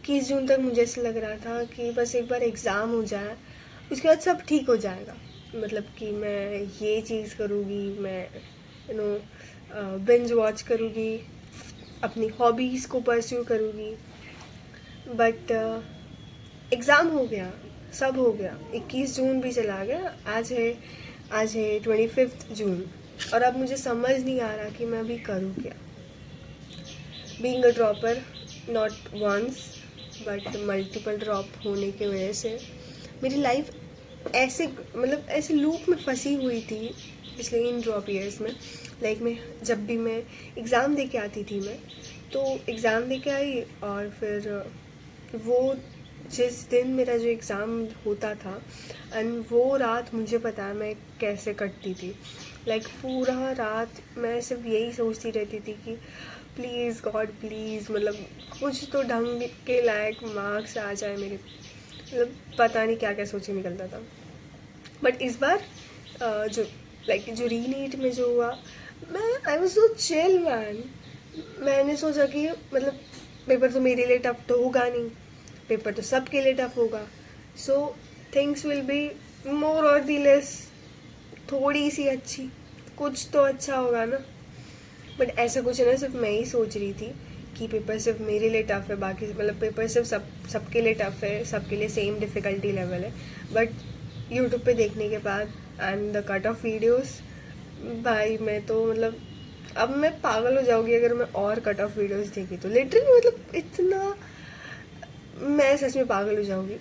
21 जून तक मुझे ऐसा लग रहा था कि बस एक बार एग्ज़ाम हो जाए, उसके बाद सब ठीक हो जाएगा। मतलब कि मैं ये चीज़ करूँगी, मैं बिंज वॉच करूँगी, अपनी हॉबीज़ को परस्यू करूँगी। बट एग्ज़ाम हो गया, सब हो गया, 21 जून भी चला गया, आज है 25 जून, और अब मुझे समझ नहीं आ रहा कि मैं अभी करूँ क्या। Being a dropper, not once but multiple drop होने की वजह से मेरी लाइफ ऐसे लूप में फंसी हुई थी पिछले इन ड्रॉप ईयर्स में। लाइक मैं जब भी मैं एग्ज़ाम दे के आती थी, मैं तो एग्ज़ाम दे के आई, और फिर वो जिस दिन मेरा जो एग्ज़ाम होता था एंड वो रात मुझे पता है मैं कैसे कटती थी। लाइक पूरा रात मैं सिर्फ यही सोचती रहती थी कि प्लीज़ गॉड प्लीज़, मतलब कुछ तो ढंग के लायक मार्क्स आ जाए मेरे। मतलब पता नहीं क्या क्या सोच के निकलता था। बट इस बार जो रीनीट में जो हुआ, मैं आई वॉज सो चिल मैन। मैंने सोचा कि मतलब पेपर तो मेरे लिए टफ तो होगा नहीं, पेपर तो सबके लिए टफ होगा, so things will be more और दी लेस, थोड़ी सी अच्छी, कुछ तो अच्छा होगा ना। बट ऐसा कुछ है ना, सिर्फ मैं ही सोच रही थी कि पेपर सिर्फ मेरे लिए टफ है, बाकी मतलब पेपर सिर्फ सबके लिए टफ है, सबके लिए सेम डिफ़िकल्टी लेवल है। बट यूट्यूब पे देखने के बाद and the cut off videos, भाई मैं तो मतलब अब मैं पागल हो जाऊंगी अगर मैं और कट ऑफ वीडियोस देखी तो। लिटरली मतलब इतना, मैं सच में पागल हो जाऊंगी।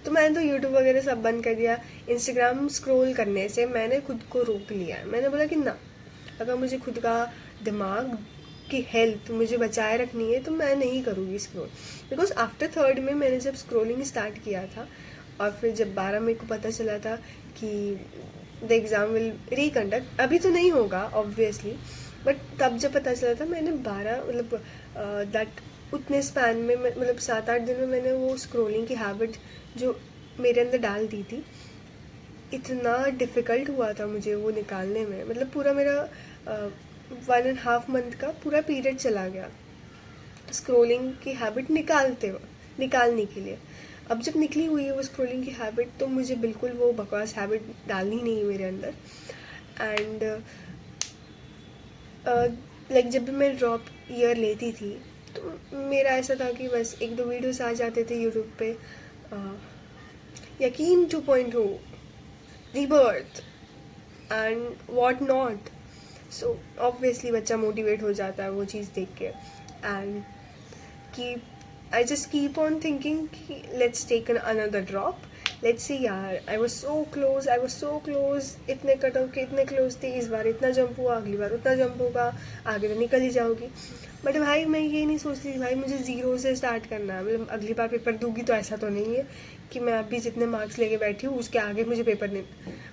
तो मैंने तो यूट्यूब वगैरह सब बंद कर दिया। इंस्टाग्राम स्क्रॉल करने से मैंने खुद को रोक लिया है। मैंने बोला कि ना, अगर मुझे खुद का दिमाग की हेल्थ मुझे बचाए रखनी है तो मैं नहीं करूँगी स्क्रॉल। बिकॉज आफ्टर थर्ड में मैंने जब स्क्रॉलिंग स्टार्ट किया था, और फिर जब 12 मई को पता चला था कि द एग्ज़ाम विल रिकंडक्ट, अभी तो नहीं होगा ऑब्वियसली, बट तब जब पता चला था, मैंने 12 मतलब दैट उतने स्पैन में मतलब 7-8 दिन में मैंने वो स्क्रॉलिंग की हैबिट जो मेरे अंदर डाल दी थी। इतना डिफ़िकल्ट हुआ था मुझे वो निकालने में। मतलब पूरा मेरा 1.5 मंथ का पूरा पीरियड चला गया स्क्रोलिंग की हैबिट निकालने के लिए। अब जब निकली हुई है वो स्क्रोलिंग की हैबिट, तो मुझे बिल्कुल वो बकवास हैबिट डालनी नहीं है मेरे अंदर। एंड लाइक जब भी मैं ड्रॉप ईयर लेती थी तो मेरा ऐसा था कि बस 1-2 वीडियोस आ जाते थे यूट्यूब पे, यकीन 2.0, rebirth and what not. So obviously बच्चा मोटिवेट हो जाता है वो चीज़ देख के। And keep I just keep on thinking कि let's take another drop, let's see यार। आई वॉज सो क्लोज, इतने कट ऑफ के इतने क्लोज थे। इस बार इतना जंप हुआ, अगली बार उतना जंप होगा, आगे तो निकल ही जाओगी। बट भाई मैं ये नहीं सोचती थी भाई मुझे ज़ीरो से स्टार्ट करना है। मतलब अगली बार पेपर दूंगी तो ऐसा तो नहीं है कि मैं अभी जितने मार्क्स लेके बैठी हूँ उसके आगे मुझे पेपर नहीं,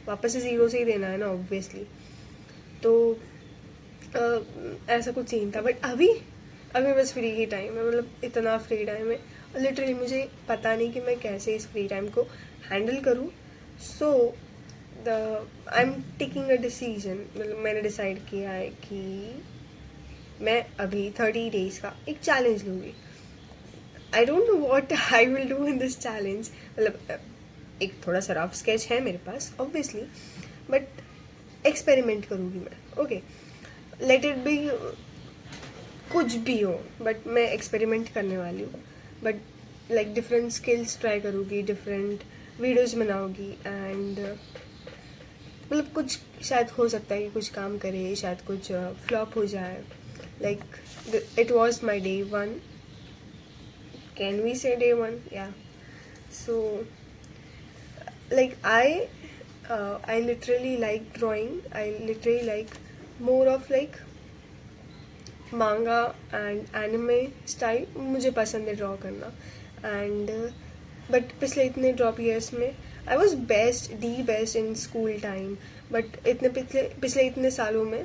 वापस से ज़ीरो से ही देना है ना ऑब्वियसली। तो ऐसा कुछ सीन था। बट अभी बस फ्री ही टाइम है, मतलब इतना फ्री टाइम है लिटरली, मुझे पता नहीं कि मैं कैसे इस फ्री टाइम को हैंडल करूँ। So I am taking a decision. मतलब मैंने डिसाइड किया है कि मैं अभी 30 डेज का एक चैलेंज लूँगी। आई don't know what I will do in this challenge. मतलब एक थोड़ा सा रफ स्केच है मेरे पास ऑब्वियसली, बट एक्सपेरिमेंट करूँगी मैं। ओके, लेट इट बी कुछ भी हो, बट मैं एक्सपेरिमेंट करने वाली हूँ। But like different skills try करूँगी, डिफरेंट वीडियोज़ बनाऊँगी, एंड मतलब कुछ शायद हो सकता है कि कुछ काम करे, शायद कुछ फ्लॉप हो जाए। Like it was my day 1, can we say day 1, या सो like I literally like drawing. I literally like more of like manga and anime style, मुझे पसंद है ड्रॉ करना। एंड बट पिछले इतने ड्रॉप ईयर्स में I was the best in school time, but पिछले इतने सालों में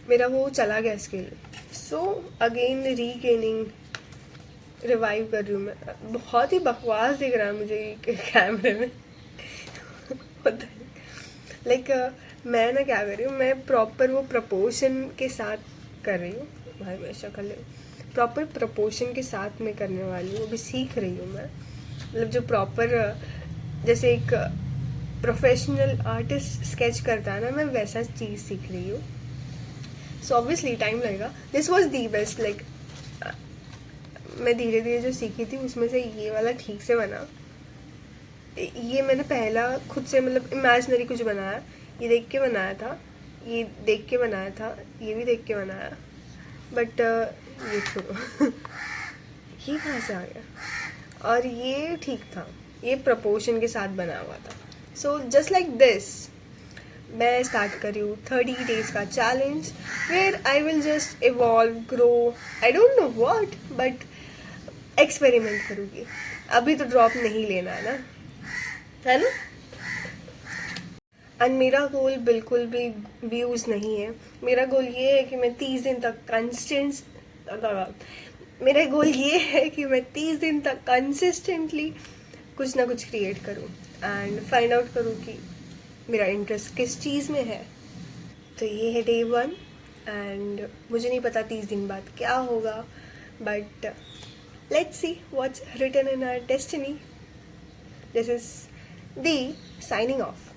मेरा वो चला गया skill. So again regaining, revive कर रही हूँ मैं। बहुत ही बकवास दिख रहा है मुझे कैमरे में होता है लाइक मैं ना क्या कर रही हूँ, मैं प्रॉपर वो प्रपोर्शन के साथ कर रही हूँ। भाई मैं शक्ल प्रॉपर प्रपोर्शन के साथ मैं करने वाली हूँ, अभी सीख रही हूँ मैं, मतलब जो प्रॉपर जैसे एक प्रोफेशनल आर्टिस्ट स्केच करता है ना, मैं वैसा चीज़ सीख रही हूँ. सो ऑब्वियसली टाइम लगेगा. This was the best, like मैं धीरे धीरे जो सीखी थी उसमें से ये वाला ठीक से बना. ये मैंने पहला खुद से मतलब इमेजिनरी कुछ बनाया, ये देख के बनाया था, ये देख के बनाया था, ये भी देख के बनाया, बट ये छोड़ो. ये कहाँ से आ गया? और ये ठीक था, ये प्रपोर्शन के साथ बना हुआ था. सो जस्ट लाइक दिस मैं स्टार्ट कर रही हूँ 30 डेज का challenge, where I will just evolve, grow, I don't know what, but experiment करूँगी. अभी तो ड्रॉप नहीं लेना है ना, है ना. एंड मेरा गोल बिल्कुल भी व्यूज़ नहीं है. मेरा गोल ये है कि मैं 30 दिन तक मेरा गोल ये है कि मैं 30 दिन तक कंसिस्टेंटली कुछ ना कुछ क्रिएट करूँ एंड फाइंड आउट करूँ कि मेरा इंटरेस्ट किस चीज़ में है. तो ये है डे 1 एंड मुझे नहीं पता 30 दिन बाद क्या होगा, but let's see what's written in our destiny. This is the signing off.